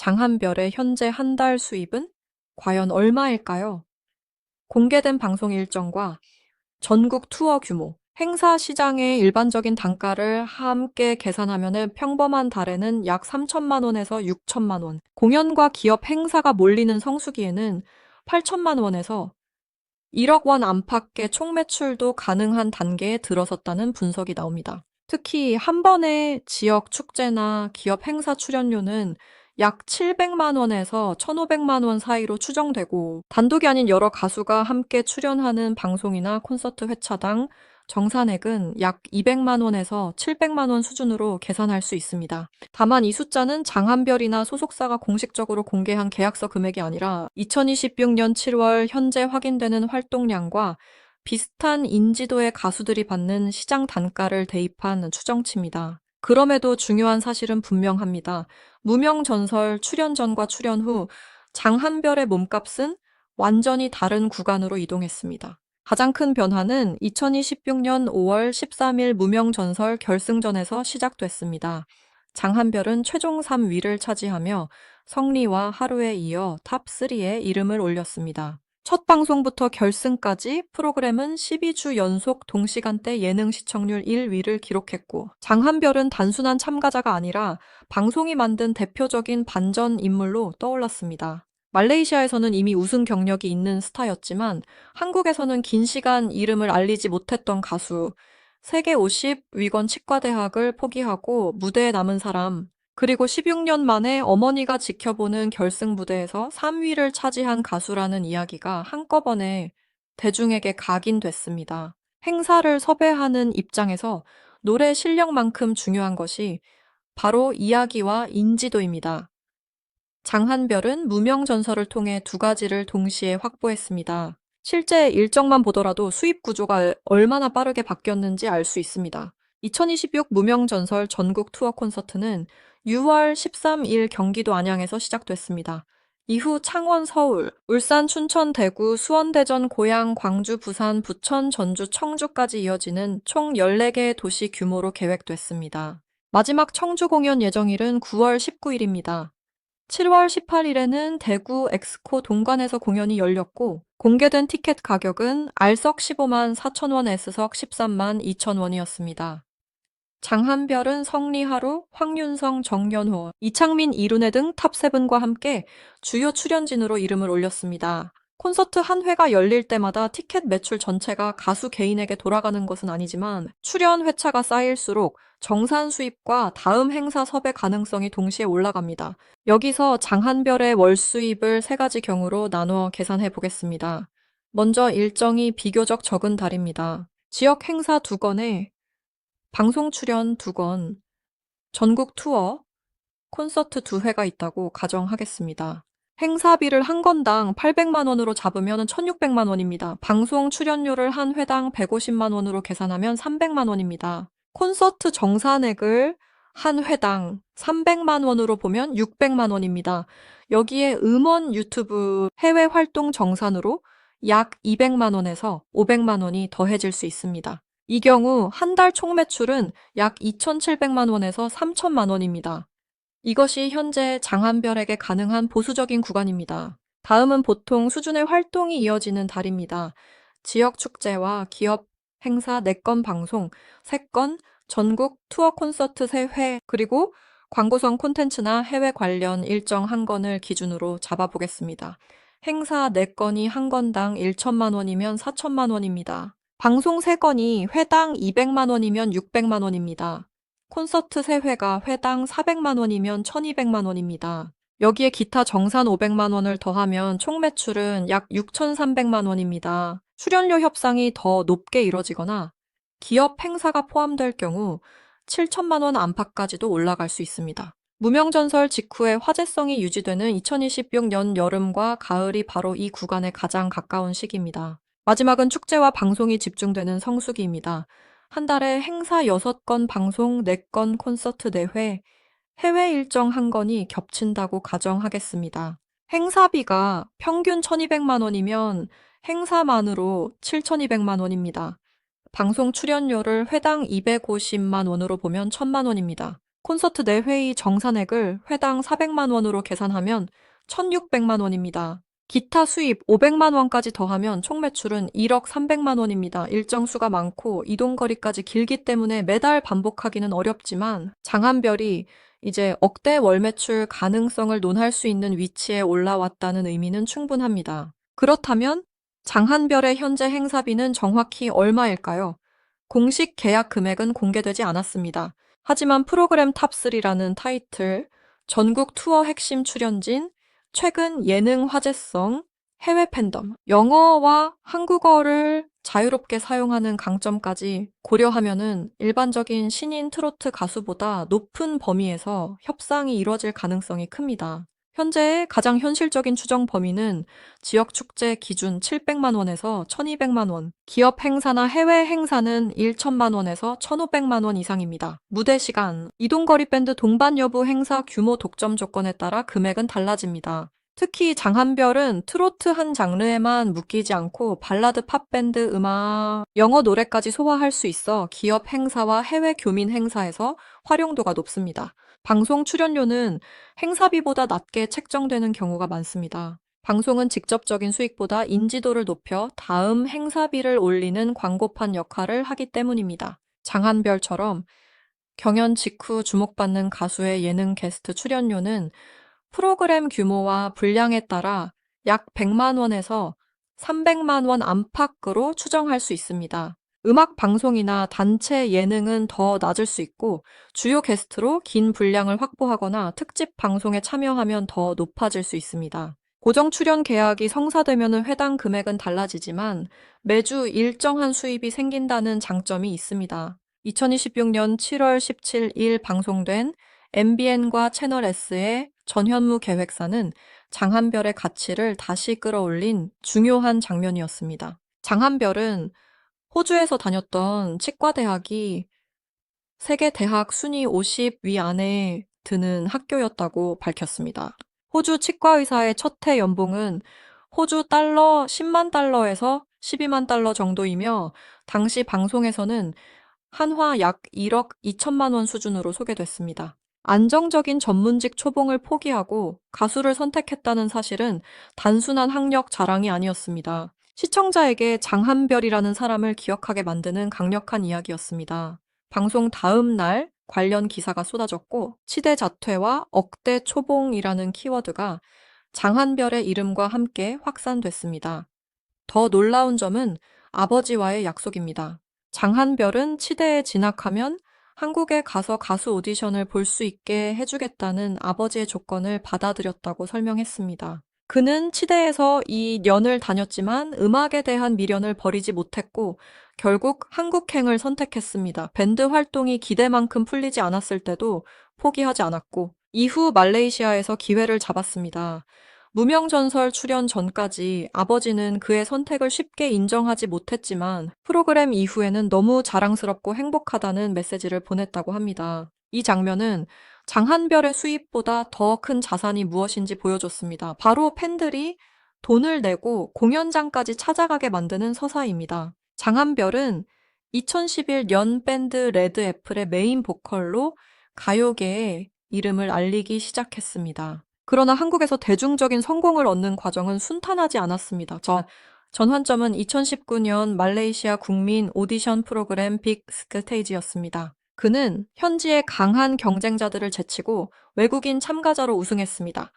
장한별의 현재 한 달 수입은 과연 얼마일까요? 공개된 방송 일정과 전국 투어 규모, 행사 시장의 일반적인 단가를 함께 계산하면 평범한 달에는 약 3천만 원에서 6천만 원, 공연과 기업 행사가 몰리는 성수기에는 8천만 원에서 1억 원 안팎의 총 매출도 가능한 단계에 들어섰다는 분석이 나옵니다. 특히 한 번의 지역 축제나 기업 행사 출연료는 약 700만 원에서 1,500만 원 사이로 추정되고, 단독이 아닌 여러 가수가 함께 출연하는 방송이나 콘서트 회차당 정산액은 약 200만 원에서 700만 원 수준으로 계산할 수 있습니다. 다만 이 숫자는 장한별이나 소속사가 공식적으로 공개한 계약서 금액이 아니라 2026년 7월 현재 확인되는 활동량과 비슷한 인지도의 가수들이 받는 시장 단가를 대입한 추정치입니다. 그럼에도 중요한 사실은 분명합니다. 무명전설 출연 전과 출연 후 장한별의 몸값은 완전히 다른 구간으로 이동했습니다. 가장 큰 변화는 2026년 5월 13일 무명전설 결승전에서 시작됐습니다. 장한별은 최종 3위를 차지하며 성리와 하루에 이어 탑3에 이름을 올렸습니다. 첫 방송부터 결승까지 프로그램은 12주 연속 동시간대 예능 시청률 1위를 기록했고, 장한별은 단순한 참가자가 아니라 방송이 만든 대표적인 반전 인물로 떠올랐습니다. 말레이시아에서는 이미 우승 경력이 있는 스타였지만 한국에서는 긴 시간 이름을 알리지 못했던 가수, 세계 50위권 치과대학을 포기하고 무대에 남은 사람, 그리고 16년 만에 어머니가 지켜보는 결승 무대에서 3위를 차지한 가수라는 이야기가 한꺼번에 대중에게 각인됐습니다. 행사를 섭외하는 입장에서 노래 실력만큼 중요한 것이 바로 이야기와 인지도입니다. 장한별은 무명전설을 통해 두 가지를 동시에 확보했습니다. 실제 일정만 보더라도 수입 구조가 얼마나 빠르게 바뀌었는지 알 수 있습니다. 2026 무명전설 전국 투어 콘서트는 6월 13일 경기도 안양에서 시작됐습니다. 이후 창원, 서울, 울산, 춘천, 대구, 수원, 대전, 고양, 광주, 부산, 부천, 전주, 청주까지 이어지는 총 14개의 도시 규모로 계획됐습니다. 마지막 청주 공연 예정일은 9월 19일입니다. 7월 18일에는 대구 엑스코 동관에서 공연이 열렸고, 공개된 티켓 가격은 R석 15만 4천 원, S석 13만 2천 원이었습니다. 장한별은 성리하루, 황윤성, 정연호, 이창민, 이룬혜 등 탑7과 함께 주요 출연진으로 이름을 올렸습니다. 콘서트 한 회가 열릴 때마다 티켓 매출 전체가 가수 개인에게 돌아가는 것은 아니지만, 출연 회차가 쌓일수록 정산 수입과 다음 행사 섭외 가능성이 동시에 올라갑니다. 여기서 장한별의 월 수입을 세 가지 경우로 나누어 계산해 보겠습니다. 먼저 일정이 비교적 적은 달입니다. 지역 행사 2건에 방송 출연 2건, 전국 투어, 콘서트 2회가 있다고 가정하겠습니다. 행사비를 한 건당 800만 원으로 잡으면 1,600만 원입니다. 방송 출연료를 한 회당 150만 원으로 계산하면 300만 원입니다. 콘서트 정산액을 한 회당 300만 원으로 보면 600만 원입니다. 여기에 음원 유튜브 해외 활동 정산으로 약 200만 원에서 500만 원이 더해질 수 있습니다. 이 경우 한 달 총 매출은 약 2,700만 원에서 3천만 원입니다. 이것이 현재 장한별에게 가능한 보수적인 구간입니다. 다음은 보통 수준의 활동이 이어지는 달입니다. 지역 축제와 기업 행사 4건 방송, 3건, 전국 투어 콘서트 3회, 그리고 광고성 콘텐츠나 해외 관련 일정 1건을 기준으로 잡아보겠습니다. 행사 4건이 한 건당 1천만 원이면 4천만 원입니다. 방송 3건이 회당 200만 원이면 600만 원입니다. 콘서트 3회가 회당 400만 원이면 1,200만 원입니다. 여기에 기타 정산 500만 원을 더하면 총 매출은 약 6,300만 원입니다. 출연료 협상이 더 높게 이뤄지거나 기업 행사가 포함될 경우 7천만 원 안팎까지도 올라갈 수 있습니다. 무명전설 직후에 화제성이 유지되는 2026년 여름과 가을이 바로 이 구간에 가장 가까운 시기입니다. 마지막은 축제와 방송이 집중되는 성수기입니다. 한 달에 행사 6건, 방송 4건, 콘서트 4회, 해외 일정 1건이 겹친다고 가정하겠습니다. 행사비가 평균 1,200만 원이면 행사만으로 7,200만 원입니다. 방송 출연료를 회당 250만 원으로 보면 1,000만 원입니다. 콘서트 내 회의 정산액을 회당 400만 원으로 계산하면 1,600만 원입니다. 기타 수입 500만 원까지 더하면 총 매출은 1억 300만 원입니다. 일정 수가 많고 이동거리까지 길기 때문에 매달 반복하기는 어렵지만 장한별이 이제 억대 월 매출 가능성을 논할 수 있는 위치에 올라왔다는 의미는 충분합니다. 그렇다면 장한별의 현재 행사비는 정확히 얼마일까요? 공식 계약 금액은 공개되지 않았습니다. 하지만 프로그램 탑3라는 타이틀, 전국 투어 핵심 출연진, 최근 예능 화제성, 해외 팬덤, 영어와 한국어를 자유롭게 사용하는 강점까지 고려하면은 일반적인 신인 트로트 가수보다 높은 범위에서 협상이 이뤄질 가능성이 큽니다. 현재 가장 현실적인 추정 범위는 지역 축제 기준 700만 원에서 1200만 원, 기업 행사나 해외 행사는 1000만 원에서 1500만 원 이상입니다. 무대 시간, 이동거리 밴드 동반 여부 행사 규모 독점 조건에 따라 금액은 달라집니다. 특히 장한별은 트로트 한 장르에만 묶이지 않고 발라드 팝밴드 음악, 영어 노래까지 소화할 수 있어 기업 행사와 해외 교민 행사에서 활용도가 높습니다. 방송 출연료는 행사비보다 낮게 책정되는 경우가 많습니다. 방송은 직접적인 수익보다 인지도를 높여 다음 행사비를 올리는 광고판 역할을 하기 때문입니다. 장한별처럼 경연 직후 주목받는 가수의 예능 게스트 출연료는 프로그램 규모와 분량에 따라 약 100만 원에서 300만 원 안팎으로 추정할 수 있습니다. 음악 방송이나 단체 예능은 더 낮을 수 있고 주요 게스트로 긴 분량을 확보하거나 특집 방송에 참여하면 더 높아질 수 있습니다. 고정 출연 계약이 성사되면 회당 금액은 달라지지만 매주 일정한 수입이 생긴다는 장점이 있습니다. 2026년 7월 17일 방송된 MBN과 채널 S의 전현무 계획사는 장한별의 가치를 다시 끌어올린 중요한 장면이었습니다. 장한별은 호주에서 다녔던 치과대학이 세계 대학 순위 50위 안에 드는 학교였다고 밝혔습니다. 호주 치과의사의 첫 해 연봉은 호주 달러 10만 달러에서 12만 달러 정도이며 당시 방송에서는 한화 약 1억 2천만 원 수준으로 소개됐습니다. 안정적인 전문직 초봉을 포기하고 가수를 선택했다는 사실은 단순한 학력 자랑이 아니었습니다. 시청자에게 장한별이라는 사람을 기억하게 만드는 강력한 이야기였습니다. 방송 다음 날 관련 기사가 쏟아졌고 치대 자퇴와 억대 초봉이라는 키워드가 장한별의 이름과 함께 확산됐습니다. 더 놀라운 점은 아버지와의 약속입니다. 장한별은 치대에 진학하면 한국에 가서 가수 오디션을 볼 수 있게 해주겠다는 아버지의 조건을 받아들였다고 설명했습니다. 그는 치대에서 2년을 다녔지만 음악에 대한 미련을 버리지 못했고 결국 한국행을 선택했습니다. 밴드 활동이 기대만큼 풀리지 않았을 때도 포기하지 않았고 이후 말레이시아에서 기회를 잡았습니다. 무명전설 출연 전까지 아버지는 그의 선택을 쉽게 인정하지 못했지만 프로그램 이후에는 너무 자랑스럽고 행복하다는 메시지를 보냈다고 합니다. 이 장면은 장한별의 수입보다 더 큰 자산이 무엇인지 보여줬습니다. 바로 팬들이 돈을 내고 공연장까지 찾아가게 만드는 서사입니다. 장한별은 2011년 밴드 레드애플의 메인 보컬로 가요계에 이름을 알리기 시작했습니다. 그러나 한국에서 대중적인 성공을 얻는 과정은 순탄하지 않았습니다. 전환점은 2019년 말레이시아 국민 오디션 프로그램 빅 스테이지였습니다. 그는 현지의 강한 경쟁자들을 제치고 외국인 참가자로 우승했습니다.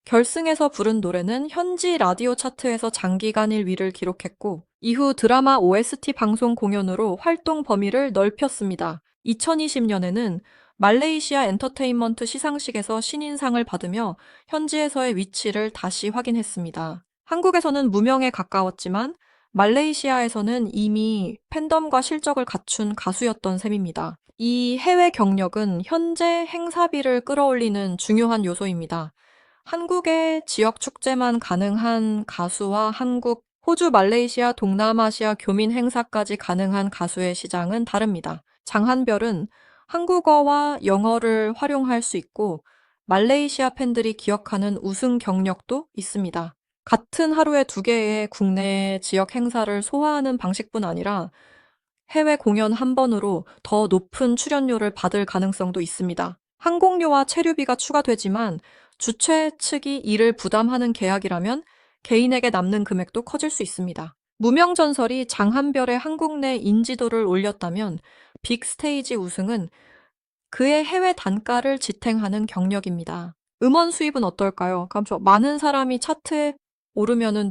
결승에서 부른 노래는 현지 라디오 차트에서 장기간 1위를 기록했고 이후 드라마 OST 방송 공연으로 활동 범위를 넓혔습니다. 2020년에는 말레이시아 엔터테인먼트 시상식에서 신인상을 받으며 현지에서의 위치를 다시 확인했습니다. 한국에서는 무명에 가까웠지만 말레이시아에서는 이미 팬덤과 실적을 갖춘 가수였던 셈입니다. 이 해외 경력은 현재 행사비를 끌어올리는 중요한 요소입니다. 한국의 지역 축제만 가능한 가수와 한국, 호주, 말레이시아, 동남아시아 교민 행사까지 가능한 가수의 시장은 다릅니다. 장한별은 한국어와 영어를 활용할 수 있고 말레이시아 팬들이 기억하는 우승 경력도 있습니다. 같은 하루에 2개의 국내 지역 행사를 소화하는 방식뿐 아니라 해외 공연 한 번으로 더 높은 출연료를 받을 가능성도 있습니다. 항공료와 체류비가 추가되지만 주최 측이 이를 부담하는 계약이라면 개인에게 남는 금액도 커질 수 있습니다. 무명전설이 장한별의 한국 내 인지도를 올렸다면 빅스테이지 우승은 그의 해외 단가를 지탱하는 경력입니다. 음원 수입은 어떨까요? 많은 사람이 차트에 오르면은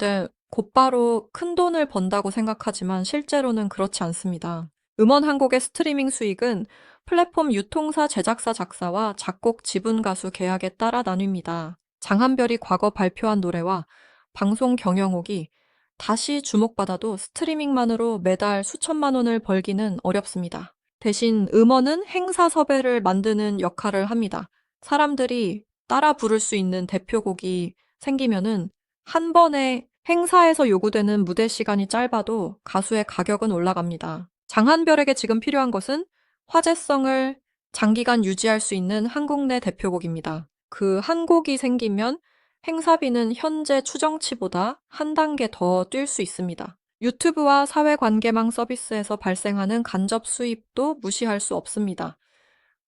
곧바로 큰 돈을 번다고 생각하지만 실제로는 그렇지 않습니다. 음원 한 곡의 스트리밍 수익은 플랫폼 유통사, 제작사, 작사와 작곡, 지분 가수 계약에 따라 나뉩니다. 장한별이 과거 발표한 노래와 방송 경영옥이 다시 주목받아도 스트리밍만으로 매달 수천만 원을 벌기는 어렵습니다. 대신 음원은 행사 섭외를 만드는 역할을 합니다. 사람들이 따라 부를 수 있는 대표곡이 생기면은 한 번에 행사에서 요구되는 무대 시간이 짧아도 가수의 가격은 올라갑니다. 장한별에게 지금 필요한 것은 화제성을 장기간 유지할 수 있는 한국 내 대표곡입니다. 그 한 곡이 생기면 행사비는 현재 추정치보다 한 단계 더 뛸 수 있습니다. 유튜브와 사회관계망 서비스에서 발생하는 간접 수입도 무시할 수 없습니다.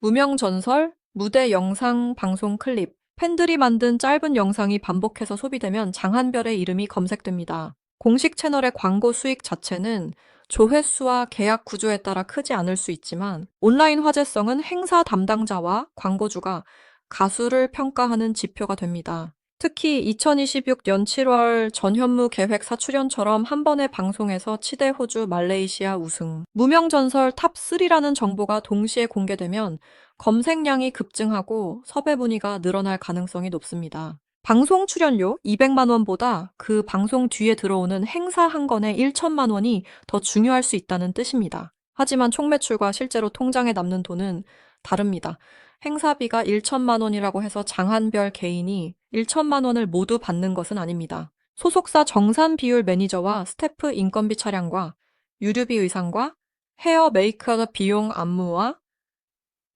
무명전설, 무대 영상, 방송 클립, 팬들이 만든 짧은 영상이 반복해서 소비되면 장한별의 이름이 검색됩니다. 공식 채널의 광고 수익 자체는 조회수와 계약 구조에 따라 크지 않을 수 있지만 온라인 화제성은 행사 담당자와 광고주가 가수를 평가하는 지표가 됩니다. 특히 2026년 7월 전현무 계획사 출연처럼 한 번의 방송에서 치대 호주, 말레이시아 우승, 무명전설 탑3라는 정보가 동시에 공개되면 검색량이 급증하고 섭외 문의가 늘어날 가능성이 높습니다. 방송 출연료 200만 원보다 그 방송 뒤에 들어오는 행사 한 건에 1천만 원이 더 중요할 수 있다는 뜻입니다. 하지만 총 매출과 실제로 통장에 남는 돈은 다릅니다. 행사비가 1천만 원이라고 해서 장한별 개인이 1천만 원을 모두 받는 것은 아닙니다. 소속사 정산 비율 매니저와 스태프 인건비 차량과 유류비 의상과 헤어 메이크업 비용 안무와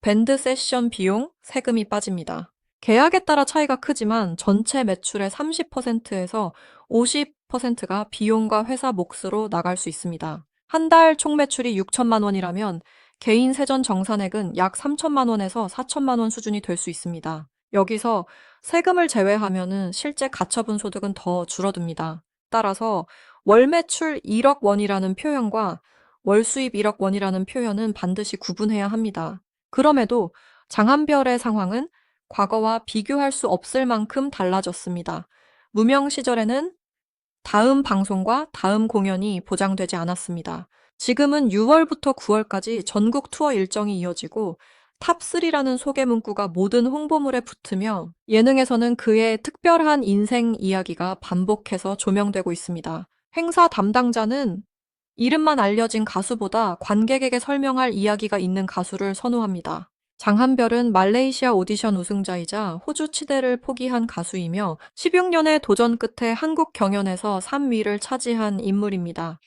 밴드 세션 비용, 세금이 빠집니다. 계약에 따라 차이가 크지만 전체 매출의 30%에서 50%가 비용과 회사 몫으로 나갈 수 있습니다. 한 달 총 매출이 6천만 원이라면 개인 세전 정산액은 약 3천만 원에서 4천만 원 수준이 될 수 있습니다. 여기서 세금을 제외하면은 실제 가처분 소득은 더 줄어듭니다. 따라서 월 매출 1억 원이라는 표현과 월 수입 1억 원이라는 표현은 반드시 구분해야 합니다. 그럼에도 장한별의 상황은 과거와 비교할 수 없을 만큼 달라졌습니다. 무명 시절에는 다음 방송과 다음 공연이 보장되지 않았습니다. 지금은 6월부터 9월까지 전국 투어 일정이 이어지고 탑3라는 소개 문구가 모든 홍보물에 붙으며 예능에서는 그의 특별한 인생 이야기가 반복해서 조명되고 있습니다. 행사 담당자는 이름만 알려진 가수보다 관객에게 설명할 이야기가 있는 가수를 선호합니다. 장한별은 말레이시아 오디션 우승자이자 호주 치대를 포기한 가수이며 16년의 도전 끝에 한국 경연에서 3위를 차지한 인물입니다.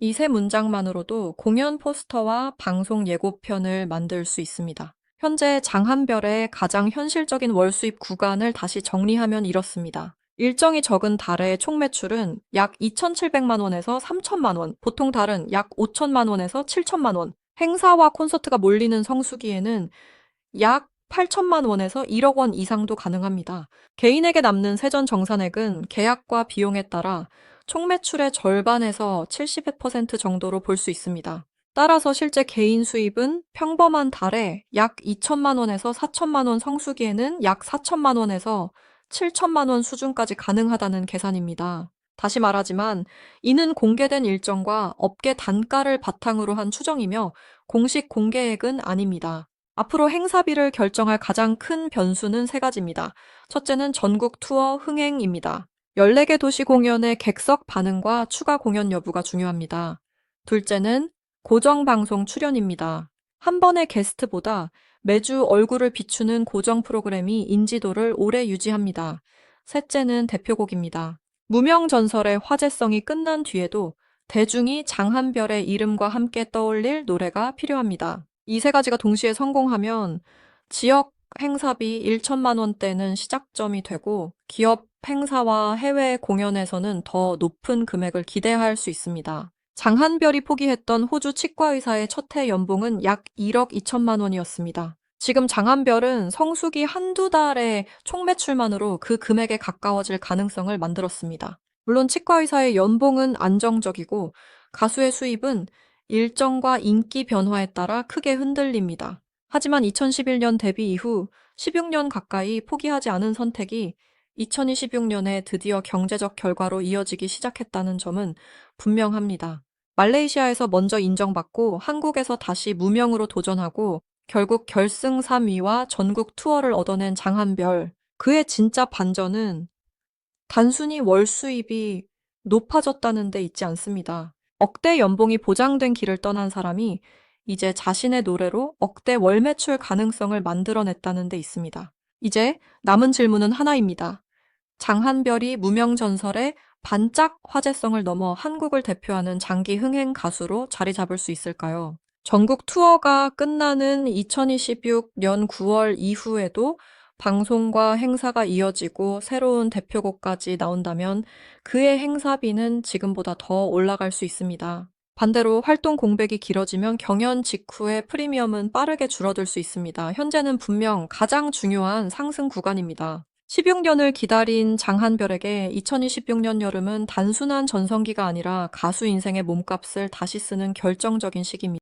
이 세 문장만으로도 공연 포스터와 방송 예고편을 만들 수 있습니다. 현재 장한별의 가장 현실적인 월 수입 구간을 다시 정리하면 이렇습니다. 일정이 적은 달의 총 매출은 약 2,700만 원에서 3천만 원, 보통 달은 약 5천만 원에서 7천만 원, 행사와 콘서트가 몰리는 성수기에는 약 8천만 원에서 1억 원 이상도 가능합니다. 개인에게 남는 세전 정산액은 계약과 비용에 따라 총 매출의 절반에서 70% 정도로 볼 수 있습니다. 따라서 실제 개인 수입은 평범한 달에 약 2천만 원에서 4천만 원, 성수기에는 약 4천만 원에서 7천만 원 수준까지 가능하다는 계산입니다. 다시 말하지만 이는 공개된 일정과 업계 단가를 바탕으로 한 추정이며 공식 공개액은 아닙니다. 앞으로 행사비를 결정할 가장 큰 변수는 세 가지입니다. 첫째는 전국 투어 흥행입니다. 14개 도시 공연의 객석 반응과 추가 공연 여부가 중요합니다. 둘째는 고정방송 출연입니다. 한 번의 게스트보다 매주 얼굴을 비추는 고정 프로그램이 인지도를 오래 유지합니다. 셋째는 대표곡입니다. 무명전설의 화제성이 끝난 뒤에도 대중이 장한별의 이름과 함께 떠올릴 노래가 필요합니다. 이 세 가지가 동시에 성공하면 지역 행사비 1천만 원대는 시작점이 되고 기업 행사와 해외 공연에서는 더 높은 금액을 기대할 수 있습니다. 장한별이 포기했던 호주 치과의사의 첫 해 연봉은 약 1억 2천만 원이었습니다. 지금 장한별은 성수기 한두 달의 총 매출만으로 그 금액에 가까워질 가능성을 만들었습니다. 물론 치과 의사의 연봉은 안정적이고 가수의 수입은 일정과 인기 변화에 따라 크게 흔들립니다. 하지만 2011년 데뷔 이후 16년 가까이 포기하지 않은 선택이 2026년에 드디어 경제적 결과로 이어지기 시작했다는 점은 분명합니다. 말레이시아에서 먼저 인정받고 한국에서 다시 무명으로 도전하고 결국 결승 3위와 전국 투어를 얻어낸 장한별. 그의 진짜 반전은 단순히 월 수입이 높아졌다는 데 있지 않습니다. 억대 연봉이 보장된 길을 떠난 사람이 이제 자신의 노래로 억대 월 매출 가능성을 만들어냈다는 데 있습니다. 이제 남은 질문은 하나입니다. 장한별이 무명 전설의 반짝 화제성을 넘어 한국을 대표하는 장기 흥행 가수로 자리 잡을 수 있을까요? 전국 투어가 끝나는 2026년 9월 이후에도 방송과 행사가 이어지고 새로운 대표곡까지 나온다면 그의 행사비는 지금보다 더 올라갈 수 있습니다. 반대로 활동 공백이 길어지면 경연 직후의 프리미엄은 빠르게 줄어들 수 있습니다. 현재는 분명 가장 중요한 상승 구간입니다. 16년을 기다린 장한별에게 2026년 여름은 단순한 전성기가 아니라 가수 인생의 몸값을 다시 쓰는 결정적인 시기입니다.